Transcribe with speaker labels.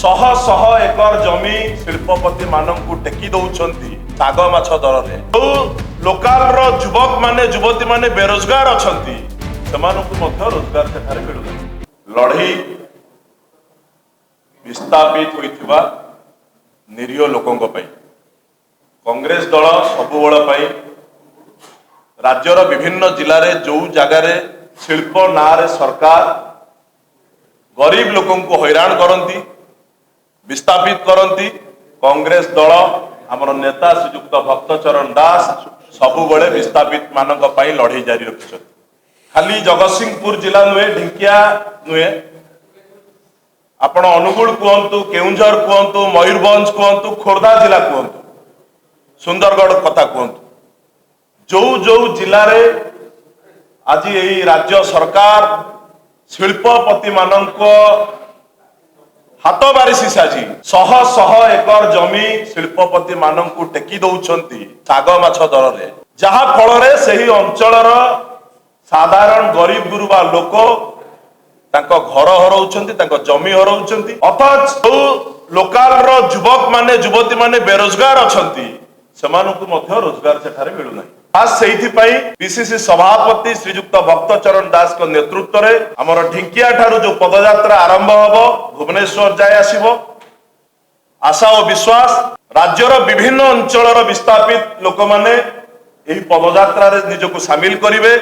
Speaker 1: शह शह एकर जमी शिल्पपति मानकु टेकी दउछंती साग माछ दररे। लोकाल रो युवक माने युवती माने बेरोजगार अछंती सेमानकु मध्य रोजगार सेठारे मिलु। लढई विस्थापित होइथिबा निरीह लोकंक पई कांग्रेस दल सबुबेल पई राज्यर विभिन्न जिले जो जगार शिल्प नारे सरकार गरीब लोकों को हैरान करती विस्थापित करती कांग्रेस दल आमर नेता श्रीजुक्त भक्तचरण दास सबुबले विस्थापित मानक पई लड़ाई जारी रखिछथि। खाली जगतसिंहपुर जिला नुहे ढिंकिया नुहे आपण अनुगुल कहतु केउंझर कहतु मयूरभंज कहतु खोर्धा जिला कहतु सुंदरगढ़ कथा कहतु जो जो जिले में आज यही राज्य सरकार शिल्पपति मानक हाथ बारिशी साजी शह शह एकर जमी शिल्पपति मानक टेकी दउछंती साग माछ दररे, जहा फल से अंचलर साधारण गरीब गुरुबा लोक तांको घर हरउछंती तांको जमी हरउछंती। अथच लोकाल रो युवक माने युवती माने बेरोजगार अछंती सेमानकु मध्य रोजगार सेठारे मिलु नाही। आज सेहिथि पई पीसीसी सभापति श्रीजुक्त भक्तचरण दास को नेतृत्व रे हमर ढिंकिया ठारू जो पदयात्रा आरंभ हबो भुवनेश्वर जाय आसीबो। आशा और विश्वास राज्यर विभिन्न अंचलर विस्थापित लोक माने एही पदयात्रा रे निजको शामिल करिवे।